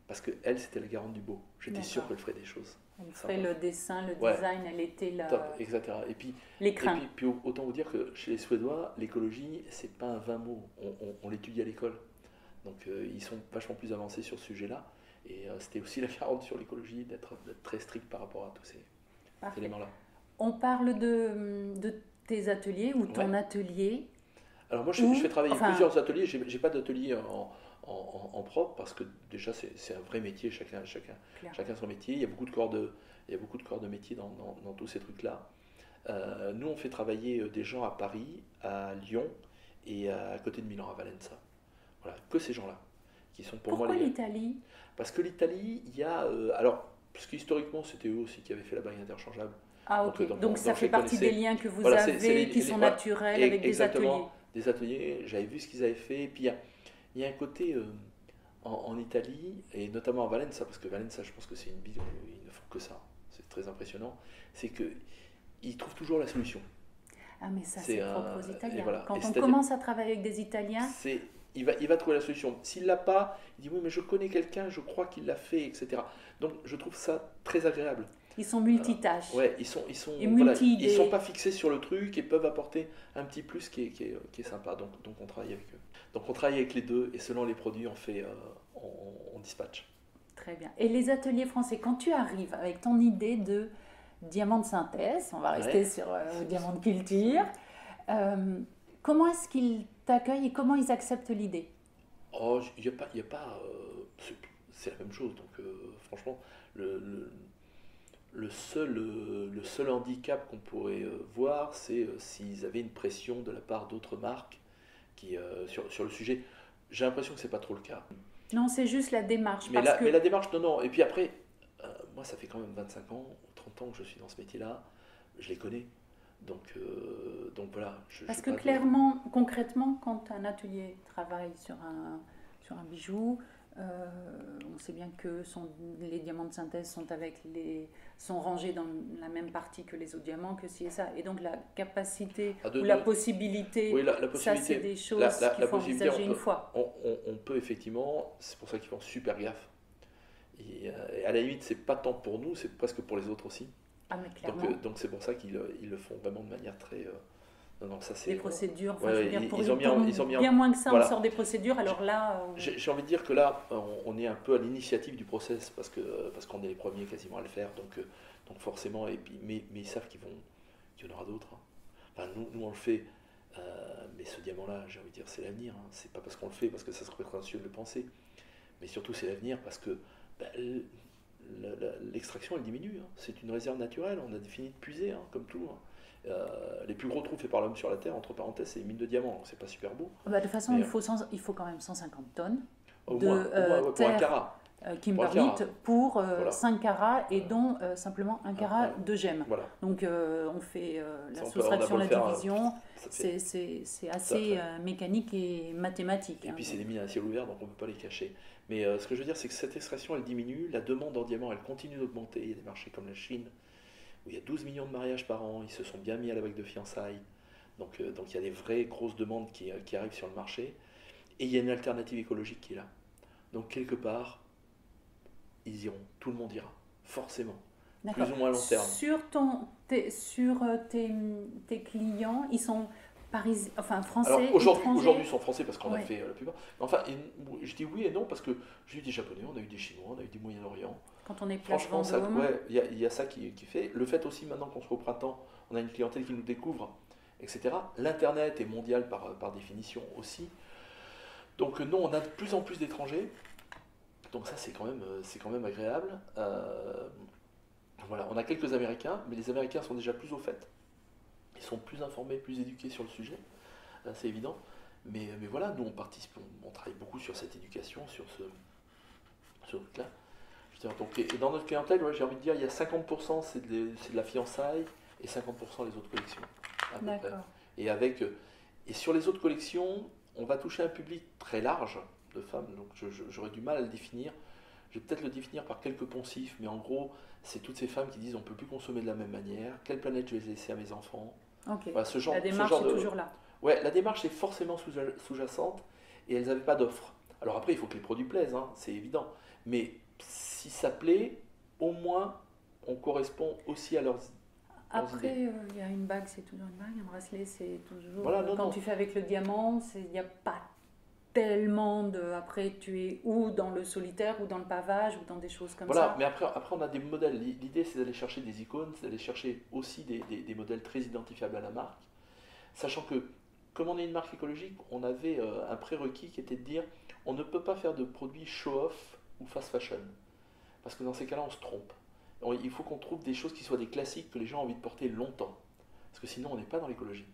Parce qu'elle, c'était la garante du beau. J'étais sûr qu'elle ferait des choses. Elle ferait le dessin, le design, elle était là. Top, etc. Et l'écrin. puis, autant vous dire que chez les Suédois, l'écologie, c'est pas un vain mot. On l'étudie à l'école. Donc ils sont vachement plus avancés sur ce sujet-là. Et c'était aussi la garante sur l'écologie, d'être très strict par rapport à tous ces éléments-là. On parle de tes ateliers ou ton atelier. Alors moi, je fais travailler plusieurs ateliers. J'ai pas d'atelier en propre parce que déjà c'est un vrai métier, chacun son métier. Il y a beaucoup de corps de métier dans tous ces trucs-là. Nous, on fait travailler des gens à Paris, à Lyon et à côté de Milan, à Valenza. Voilà, que ces gens-là qui sont pour moi les. Pourquoi l'Italie ? Parce que l'Italie, il y a alors parce qu'historiquement c'était eux aussi qui avaient fait la bague interchangeable. Ah ok. Donc ça fait partie des liens que vous avez qui sont naturels avec des ateliers. Des ateliers. J'avais vu ce qu'ils avaient fait. Et puis il y a un côté en Italie, et notamment à Valenza, parce que Valenza, je pense que c'est une ville où ils ne font que ça, c'est très impressionnant, c'est qu'ils trouvent toujours la solution. Ah mais ça c'est propre aux Italiens. Voilà. Quand on commence à travailler avec des Italiens... Il va trouver la solution. S'il ne l'a pas, il dit oui mais je connais quelqu'un, je crois qu'il l'a fait, etc. Donc je trouve ça très agréable. Ils sont multitâches. Ouais, ils sont pas fixés sur le truc et peuvent apporter un petit plus qui est sympa. Donc on travaille avec eux. Donc on travaille avec les deux et selon les produits on dispatche. Très bien. Et les ateliers français, quand tu arrives avec ton idée de diamant de synthèse, on va rester sur diamant de culture, comment est-ce qu'ils t'accueillent et comment ils acceptent l'idée ? Oh, il y a pas c'est la même chose. Donc franchement, le seul handicap qu'on pourrait voir, c'est s'ils avaient une pression de la part d'autres marques sur le sujet. J'ai l'impression que c'est pas trop le cas. Non, c'est juste la démarche. Mais la démarche, non. Et puis après, moi, ça fait quand même 25 ans, 30 ans que je suis dans ce métier-là. Je les connais. Donc voilà. Parce que clairement, concrètement, quand un atelier travaille sur un bijou, On sait bien que les diamants de synthèse sont rangés dans la même partie que les autres diamants, que ci et ça. Et donc la capacité ou la possibilité, oui, la ça possibilité, c'est des choses qu'il faut envisager une fois. On peut effectivement, c'est pour ça qu'ils font super gaffe. Et à la limite, c'est pas tant pour nous, c'est presque pour les autres aussi. Ah mais clairement. Donc c'est pour ça qu'ils le font vraiment de manière très... non, ça c'est... Les procédures, Ouais, ils ont mis bien moins que ça, voilà. on sort des procédures, alors là... J'ai envie de dire que là, on est un peu à l'initiative du process, parce qu'on est les premiers quasiment à le faire, donc forcément, mais ils savent qu'il y en aura d'autres. Hein. Enfin, nous on le fait, mais ce diamant-là, j'ai envie de dire, c'est l'avenir. Hein. C'est pas parce qu'on le fait, parce que ça serait prétentieux de le penser, mais surtout c'est l'avenir, parce que l'extraction elle diminue. Hein. C'est une réserve naturelle, on a fini de puiser, hein, comme tout. Hein. Les plus gros trous faits par l'homme sur la Terre, entre parenthèses, c'est les mines de diamants, donc c'est pas super beau. Bah, de toute façon, il faut quand même 150 tonnes au de moins, pour un carat. kimberlite pour 5 carats et dont simplement 1 carat de gemmes. Voilà. Donc on fait la soustraction, la division, c'est assez mécanique et mathématique. Et puis c'est des mines à ciel ouvert, donc on ne peut pas les cacher. Mais ce que je veux dire, c'est que cette extraction, elle diminue, la demande en diamants, elle continue d'augmenter. Il y a des marchés comme la Chine, où il y a 12 millions de mariages par an, ils se sont bien mis à la bague de fiançailles. Donc il y a des vraies grosses demandes qui arrivent sur le marché. Et il y a une alternative écologique qui est là. Donc quelque part, ils iront, tout le monde ira, forcément. Plus ou moins à long terme. Sur tes clients, ils sont français, alors, aujourd'hui, ils sont français parce qu'on a fait la plupart. Enfin, je dis oui et non parce que j'ai eu des Japonais, on a eu des Chinois, on a eu du Moyen-Orient. Quand on est place franchement, Vendôme. il y a ça qui fait. Le fait aussi, maintenant qu'on soit au printemps, on a une clientèle qui nous découvre, etc. L'Internet est mondial par définition aussi. Donc non, on a de plus en plus d'étrangers. Donc ça, c'est quand même agréable. Voilà, on a quelques Américains, mais les Américains sont déjà plus au fait. Ils sont plus informés, plus éduqués sur le sujet. C'est évident. Mais voilà, nous, on participe, on travaille beaucoup sur cette éducation, sur ce truc-là. Donc, et dans notre clientèle, j'ai envie de dire, il y a 50% c'est de la fiançaille et 50% les autres collections. D'accord. Et sur les autres collections, on va toucher un public très large de femmes, donc j'aurais du mal à le définir. Je vais peut-être le définir par quelques poncifs, mais en gros, c'est toutes ces femmes qui disent on ne peut plus consommer de la même manière, quelle planète je vais laisser à mes enfants. Okay. Voilà, la démarche est toujours là. Ouais, la démarche est forcément sous-jacente et elles n'avaient pas d'offre. Alors après, il faut que les produits plaisent, hein, c'est évident. Mais si ça plaît, au moins, on correspond aussi à leurs idées. Après, il y a une bague, c'est toujours une bague, un bracelet, c'est toujours... Voilà, tu fais avec le diamant, il n'y a pas tellement de... Après, tu es ou dans le solitaire, ou dans le pavage, ou dans des choses comme ça. Voilà, mais après, on a des modèles. L'idée, c'est d'aller chercher des icônes, c'est d'aller chercher aussi des modèles très identifiables à la marque. Sachant que, comme on est une marque écologique, on avait un prérequis qui était de dire on ne peut pas faire de produits show-off ou fast fashion. Parce que dans ces cas-là, on se trompe. Il faut qu'on trouve des choses qui soient des classiques que les gens ont envie de porter longtemps. Parce que sinon, on n'est pas dans l'écologie.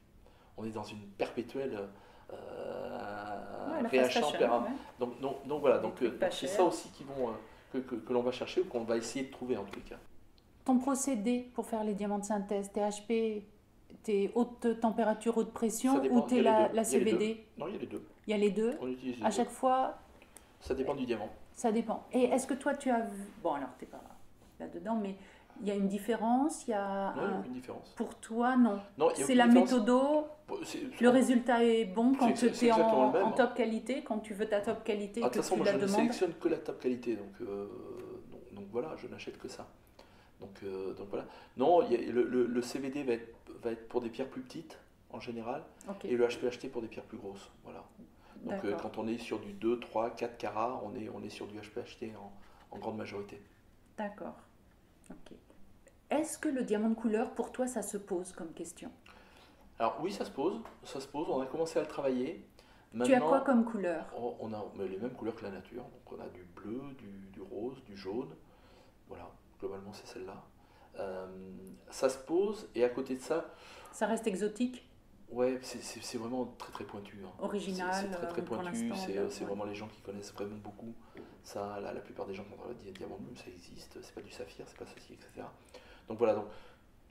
On est dans une perpétuelle réachat. Donc voilà, c'est ça aussi que l'on va chercher ou qu'on va essayer de trouver en tous les cas. Ton procédé pour faire les diamants de synthèse, THP, t'es haute température, haute pression ou t'es la CVD? Non, il y a les deux. Il y a les deux. On utilise les à deux. Chaque fois. Ça dépend du diamant. Ça dépend. Et est-ce que toi tu as vu... Bon alors t'es pas là-dedans, mais il y a une différence, il y a une différence. Pour toi, non. C'est la méthodo, le résultat est bon quand tu es en top qualité, quand tu veux ta top qualité, que tu la demandes. De toute façon, moi je ne sélectionne que la top qualité, donc voilà, je n'achète que ça. Donc voilà. Non, le CVD va être pour des pierres plus petites, en général, et le HPHT pour des pierres plus grosses, voilà. Donc quand on est sur du 2, 3, 4 carats, on est sur du HPHT en grande majorité. D'accord. Ok. Est-ce que le diamant de couleur, pour toi, ça se pose comme question? Alors oui, ça se pose. On a commencé à le travailler. Maintenant, tu as quoi comme couleur? On a les mêmes couleurs que la nature. Donc on a du bleu, du rose, du jaune. Voilà, globalement c'est celle-là. Ça se pose et à côté de ça... Ça reste exotique? Ouais, c'est vraiment très très pointu. Hein. Original. C'est très très pointu. C'est vraiment les gens qui connaissent vraiment beaucoup. Ça, la plupart des gens qui ont diamant bleu, ça existe. C'est pas du saphir, c'est pas ceci, etc. Donc voilà.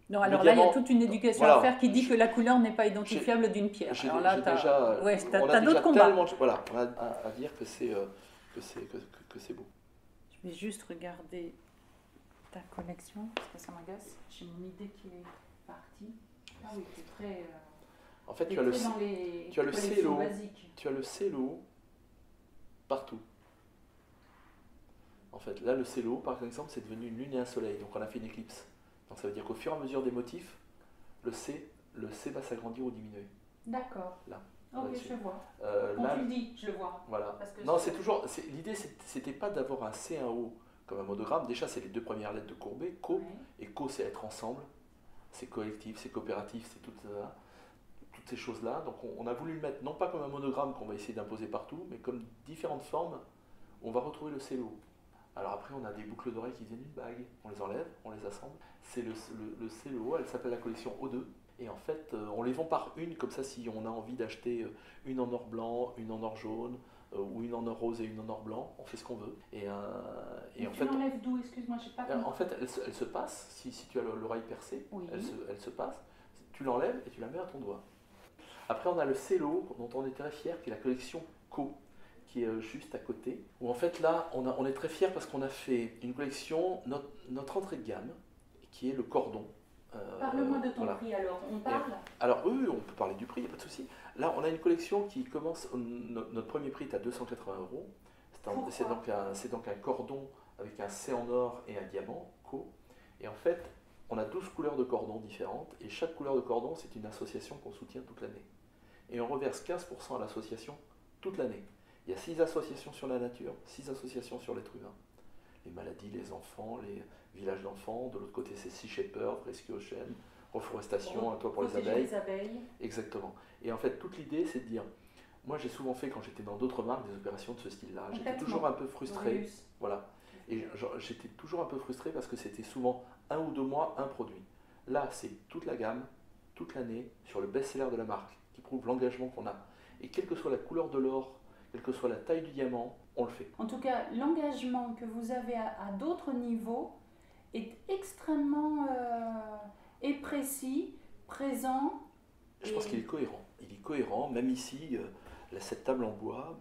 Non, alors là, il y a toute une éducation à faire qui dit que la couleur n'est pas identifiable d'une pierre. Alors là, on a déjà d'autres combats. Voilà, on a à dire que que c'est beau. Je vais juste regarder ta collection, parce que ça m'agace. J'ai mon idée qui est partie. Ah oui, tu es très... En fait, tu as le cello, tu as le cello partout. En fait, là, le cello, par exemple, c'est devenu une lune et un soleil, donc on a fait une éclipse. Donc ça veut dire qu'au fur et à mesure des motifs, le C va s'agrandir ou diminuer. D'accord. Là. Ok, je vois. Quand là, tu le dis, je le vois. Voilà. Non, c'est toujours. L'idée, c'était pas d'avoir un C et un O comme un monogramme. Déjà, c'est les deux premières lettres de Courbet, co. Ouais. Et co, c'est être ensemble. C'est collectif, c'est coopératif, c'est toutes ces choses-là. Donc on a voulu le mettre non pas comme un monogramme qu'on va essayer d'imposer partout, mais comme différentes formes où on va retrouver le cello. Alors après, on a des boucles d'oreilles qui viennent d'une bague. On les enlève, on les assemble. C'est le cello, elle s'appelle la collection O2. Et en fait, on les vend par une, comme ça, si on a envie d'acheter une en or blanc, une en or jaune, ou une en or rose et une en or blanc, on fait ce qu'on veut. Et en fait, l'enlèves d'où? Excuse-moi, je sais pas. En fait, elle se passe, si tu as l'oreille percée, oui. elle se passe, tu l'enlèves et tu la mets à ton doigt. Après, on a le cello, dont on est très fier, qui est la collection Co, qui est juste à côté. Où en fait, là, on est très fier parce qu'on a fait une collection, notre entrée de gamme, qui est le cordon. Parle-moi de ton prix alors, on parle? Alors oui, on peut parler du prix, il n'y a pas de souci. Là, on a une collection qui commence, notre premier prix est à 280 €. C'est donc un cordon avec un C en or et un diamant, Co. Et en fait, on a 12 couleurs de cordons différentes, et chaque couleur de cordon, c'est une association qu'on soutient toute l'année. Et on reverse 15% à l'association toute l'année. Il y a 6 associations sur la nature, 6 associations sur l'être humain. Les maladies, les enfants, les villages d'enfants. De l'autre côté, c'est Sea Shepherd, Rescue Ocean, reforestation, un toit pour les abeilles. Exactement. Et en fait, toute l'idée, c'est de dire, moi j'ai souvent fait, quand j'étais dans d'autres marques, des opérations de ce style-là. J'étais toujours un peu frustré. Voilà. Et j'étais toujours un peu frustré parce que c'était souvent 1 ou 2 mois, un produit. Là, c'est toute la gamme, toute l'année, sur le best-seller de la marque, qui prouve l'engagement qu'on a. Et quelle que soit la couleur de l'or, quelle que soit la taille du diamant, on le fait. En tout cas, l'engagement que vous avez à d'autres niveaux est extrêmement et précis, présent. Je pense qu'il est cohérent. Il est cohérent, même ici, cette table en bois,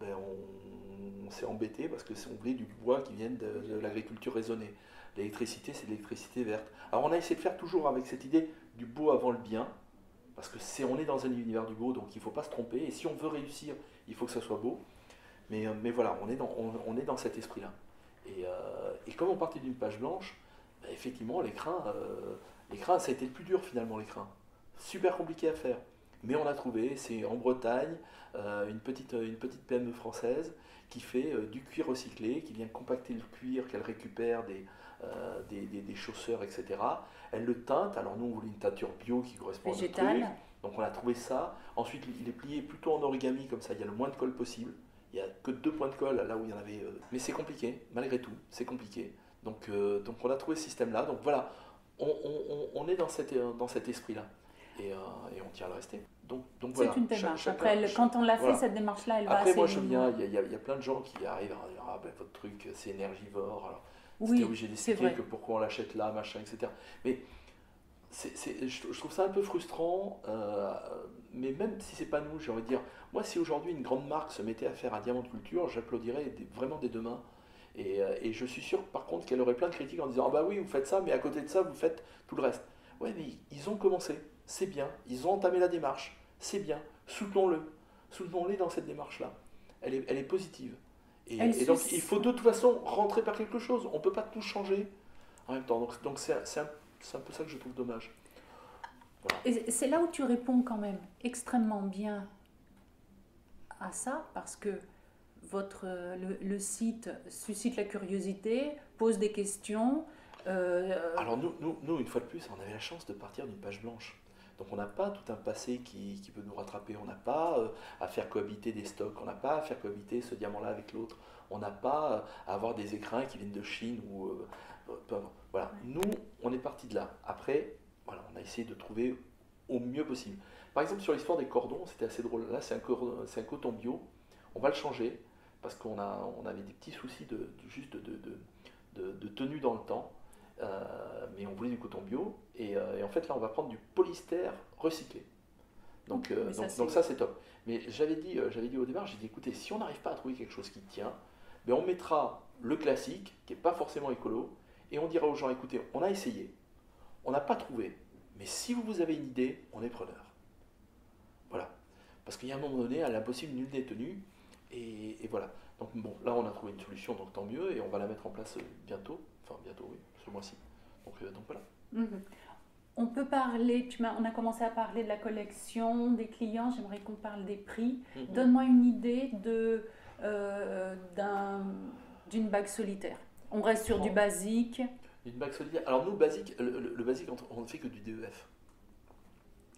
on s'est embêté parce que on voulait du bois qui vienne de l'agriculture raisonnée. L'électricité, c'est de l'électricité verte. Alors on a essayé de faire toujours avec cette idée du beau avant le bien, parce que on est dans un univers du beau, donc il ne faut pas se tromper. Et si on veut réussir, il faut que ça soit beau. Mais voilà, on est dans cet esprit-là. Et comme on partait d'une page blanche, effectivement, l'écrin, ça a été le plus dur finalement, l'écrin. Super compliqué à faire. Mais on a trouvé, c'est en Bretagne, une petite PME française qui fait du cuir recyclé, qui vient compacter le cuir qu'elle récupère des chausseurs, etc. Elle le teinte, alors nous on voulait une teinture bio qui correspond à notre truc. Donc on a trouvé ça. Ensuite il est plié plutôt en origami, comme ça il y a le moins de colle possible. Il n'y a que 2 points de colle là où il y en avait. Mais c'est compliqué, malgré tout, c'est compliqué. Donc on a trouvé ce système-là. Donc voilà, on est dans cet esprit-là. Et on tient à le rester. Donc voilà. C'est une démarche. Après, quand on l'a fait, cette démarche-là, elle va assez. Après, moi je viens, il y a plein de gens qui arrivent à dire, ah ben votre truc c'est énergivore. Alors, oui, c'était obligé d'expliquer que pourquoi on l'achète là, machin, etc. Mais je trouve ça un peu frustrant, mais même si c'est pas nous, j'ai envie de dire, moi si aujourd'hui une grande marque se mettait à faire un diamant de culture, j'applaudirais vraiment des deux mains. Et je suis sûr par contre qu'elle aurait plein de critiques en disant, ah bah oui vous faites ça, mais à côté de ça vous faites tout le reste. Ouais, mais ils ont commencé, c'est bien, ils ont entamé la démarche, c'est bien, soutenons-les dans cette démarche-là. Elle est positive. Et donc il faut de toute façon rentrer par quelque chose, on ne peut pas tout changer en même temps. Donc c'est un peu ça que je trouve dommage. Voilà. Et c'est là où tu réponds quand même extrêmement bien à ça, parce que le site suscite la curiosité, pose des questions. Alors nous, une fois de plus, on avait la chance de partir d'une page blanche. Donc on n'a pas tout un passé qui peut nous rattraper, on n'a pas à faire cohabiter des stocks, on n'a pas à faire cohabiter ce diamant-là avec l'autre, on n'a pas à avoir des écrins qui viennent de Chine ou... voilà, nous, on est parti de là. Après, voilà, on a essayé de trouver au mieux possible. Par exemple, sur l'histoire des cordons, c'était assez drôle. Là, c'est un coton bio, on va le changer parce qu'on avait des petits soucis de tenue dans le temps. Mais on voulait du coton bio et en fait là on va prendre du polyester recyclé, donc ça c'est top. Mais j'avais dit au départ, j'ai dit écoutez, si on n'arrive pas à trouver quelque chose qui tient, Mais on mettra le classique, qui n'est pas forcément écolo, et on dira aux gens, écoutez, on a essayé, on n'a pas trouvé, mais si vous avez une idée, on est preneur. Voilà. Parce qu'il y a un moment donné, à l'impossible, nul n'est tenu, et voilà. Donc bon, là on a trouvé une solution, donc tant mieux, et on va la mettre en place bientôt, enfin bientôt, oui, ce mois-ci. Donc voilà. Mhm. On peut parler, on a commencé à parler de la collection, des clients, j'aimerais qu'on parle des prix. Donne-moi une idée d'une bague solitaire. On reste sur du basique. Une bague solitaire. Alors nous, basique, le basique, on ne fait que du DEF.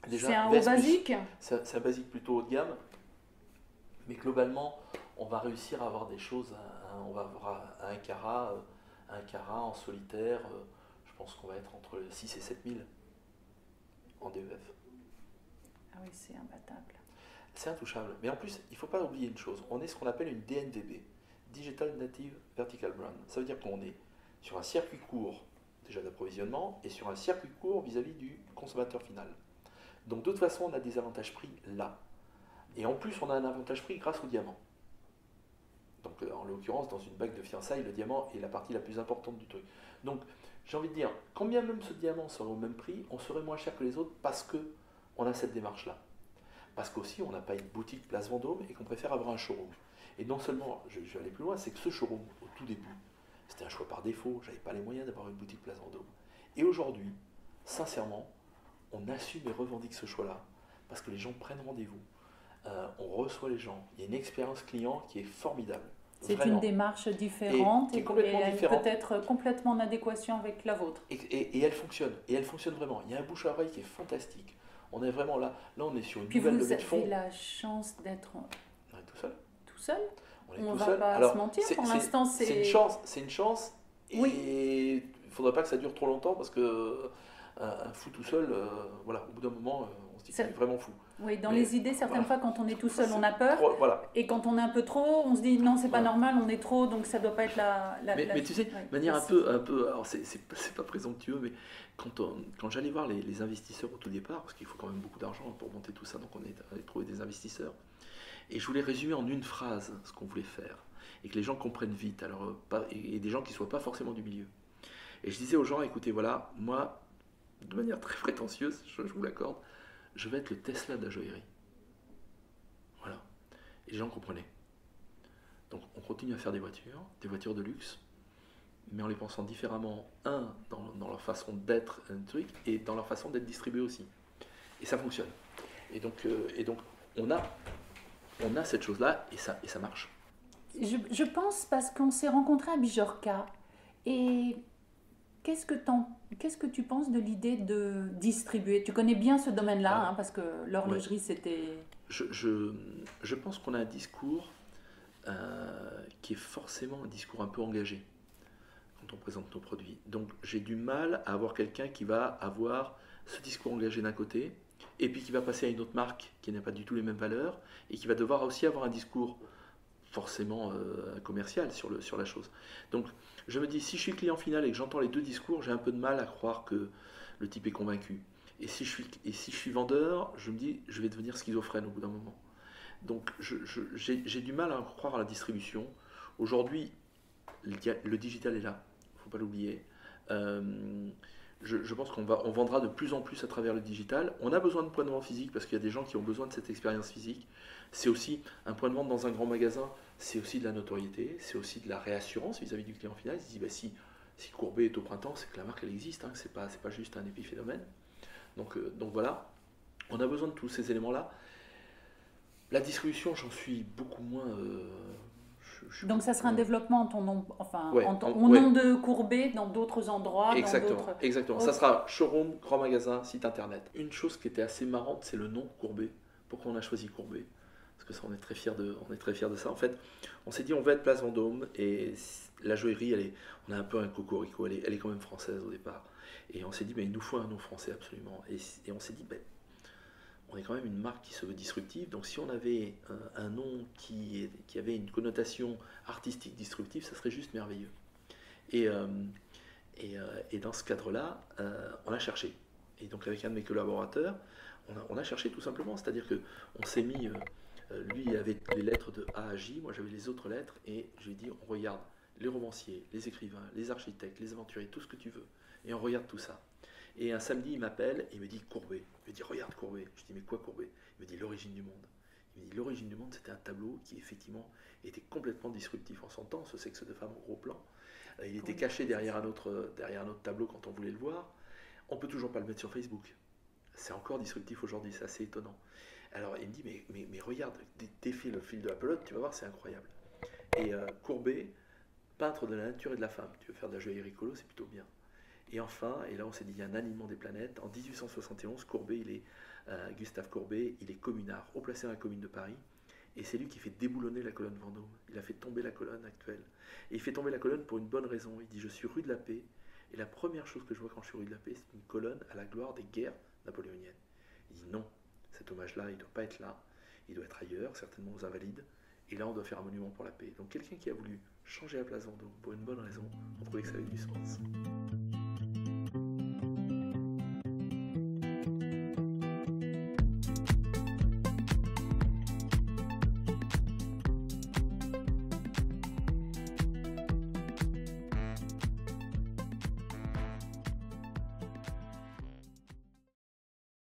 Déjà, c'est un haut basique. C'est un basique plutôt haut de gamme, mais globalement, on va réussir à avoir des choses, on va avoir un carat en solitaire, je pense qu'on va être entre 6 et 7 000 en DEF. Ah oui, c'est imbattable. C'est intouchable. Mais en plus, il ne faut pas oublier une chose, on est ce qu'on appelle une DNVB, Digital Native Vertical Brand. Ça veut dire qu'on est sur un circuit court déjà d'approvisionnement et sur un circuit court vis-à-vis du consommateur final. Donc de toute façon, on a des avantages prix là. Et en plus, on a un avantage prix grâce au diamant. Donc en l'occurrence, dans une bague de fiançailles, le diamant est la partie la plus importante du truc. Donc j'ai envie de dire, quand bien même ce diamant serait au même prix, on serait moins cher que les autres parce qu'on a cette démarche-là. Parce qu'aussi, on n'a pas une boutique Place Vendôme et qu'on préfère avoir un showroom. Et non seulement, je vais aller plus loin, c'est que ce showroom, au tout début, c'était un choix par défaut, j'avais pas les moyens d'avoir une boutique Place Vendôme. Et aujourd'hui, sincèrement, on assume et revendique ce choix-là, parce que les gens prennent rendez-vous, on reçoit les gens, il y a une expérience client qui est formidable. C'est vraiment une démarche différente et elle peut être complètement en adéquation avec la vôtre. Et elle fonctionne vraiment. Il y a un bouche à oreille qui est fantastique. On est vraiment là on est sur une nouvelle levée de fonds. Puis vous avez la chance d'être tout seul. Tout seul. On ne va pas se mentir, pour l'instant c'est une chance, et il ne faudrait pas que ça dure trop longtemps parce que un fou tout seul, voilà, au bout d'un moment, on se dit qu'il est vraiment fou. Oui, dans les idées, certaines fois, quand on est tout seul, on a peur. Voilà. Et quand on est un peu trop, on se dit non, c'est pas normal, on est trop, donc ça doit pas être mais tu sais, de manière un peu, alors c'est pas présomptueux, mais quand j'allais voir les investisseurs au tout départ, parce qu'il faut quand même beaucoup d'argent pour monter tout ça, donc on est trouvé des investisseurs, et je voulais résumer en une phrase ce qu'on voulait faire, et que les gens comprennent vite, et des gens qui ne soient pas forcément du milieu. Et je disais aux gens, écoutez, voilà, moi, de manière très prétentieuse, je vous l'accorde, je vais être le Tesla de la joaillerie. Voilà. Et les gens comprenaient. Donc on continue à faire des voitures de luxe, mais en les pensant différemment, dans leur façon d'être un truc, et dans leur façon d'être distribué aussi. Et ça fonctionne. Et donc on a cette chose-là, et ça marche. Je pense parce qu'on s'est rencontrés à Bijorca, et qu'est-ce que tu penses de l'idée de distribuer? Tu connais bien ce domaine-là, parce que l'horlogerie, c'était... Je pense qu'on a un discours qui est forcément un discours un peu engagé quand on présente nos produits. Donc j'ai du mal à avoir quelqu'un qui va avoir ce discours engagé d'un côté, et puis qui va passer à une autre marque qui n'a pas du tout les mêmes valeurs, et qui va devoir aussi avoir un discours forcément commercial sur la chose. Donc je me dis, si je suis client final et que j'entends les deux discours, j'ai un peu de mal à croire que le type est convaincu. Et si je suis vendeur, je me dis, je vais devenir schizophrène au bout d'un moment. Donc j'ai du mal à croire à la distribution. Aujourd'hui, le digital est là, il ne faut pas l'oublier. Je pense qu'on vendra de plus en plus à travers le digital. On a besoin de points de vente physiques parce qu'il y a des gens qui ont besoin de cette expérience physique. C'est aussi un point de vente dans un grand magasin, c'est aussi de la notoriété, c'est aussi de la réassurance vis-à-vis du client final. Il se dit, si Courbet est au printemps, c'est que la marque elle existe, c'est pas juste un épiphénomène. Donc voilà, on a besoin de tous ces éléments-là. La distribution, j'en suis beaucoup moins... Donc ça sera un développement en ton nom, nom de Courbet dans d'autres endroits. Exactement. Ça sera showroom, grand magasin, site internet. Une chose qui était assez marrante, c'est le nom Courbet. Pourquoi on a choisi Courbet? Parce que ça, on est très fiers de ça. En fait, on s'est dit on va être Place Vendôme, et la joaillerie, on a un peu un cocorico, elle est quand même française au départ. Et on s'est dit, il nous faut un nom français absolument. Et on s'est dit, on est quand même une marque qui se veut disruptive, donc si on avait un nom qui avait une connotation artistique disruptive, ça serait juste merveilleux. Et dans ce cadre-là, on a cherché. Et donc avec un de mes collaborateurs, on a cherché tout simplement, c'est-à-dire qu'on s'est mis Lui, il avait les lettres de A à J, moi j'avais les autres lettres, et je lui ai dit, on regarde les romanciers, les écrivains, les architectes, les aventuriers, tout ce que tu veux, et on regarde tout ça. Et un samedi, il m'appelle, et il me dit Courbet. Il me dit, regarde Courbet. Je dis, mais quoi Courbet? Il me dit, l'origine du monde. Il me dit, l'origine du monde, c'était un tableau qui, effectivement, était complètement disruptif en son temps, ce sexe de femme au gros plan. Il était caché derrière un autre tableau quand on voulait le voir. On peut toujours pas le mettre sur Facebook. C'est encore disruptif aujourd'hui, c'est assez étonnant. Alors il me dit, mais regarde, défile le fil de la pelote, tu vas voir, c'est incroyable. Et Courbet, peintre de la nature et de la femme, tu veux faire de la joaillerie écolo, c'est plutôt bien. Et enfin, et là on s'est dit, il y a un alignement des planètes. En 1871, Courbet, Gustave Courbet, il est communard, haut placé dans la commune de Paris. Et c'est lui qui fait déboulonner la colonne Vendôme. Il a fait tomber la colonne actuelle. Et il fait tomber la colonne pour une bonne raison. Il dit, je suis rue de la Paix. Et la première chose que je vois quand je suis rue de la Paix, c'est une colonne à la gloire des guerres napoléoniennes. Il dit, non, cet hommage-là, il ne doit pas être là. Il doit être ailleurs, certainement aux Invalides. Et là, on doit faire un monument pour la paix. Donc quelqu'un qui a voulu changer la place Vendôme pour une bonne raison, on trouvait que ça avait du sens.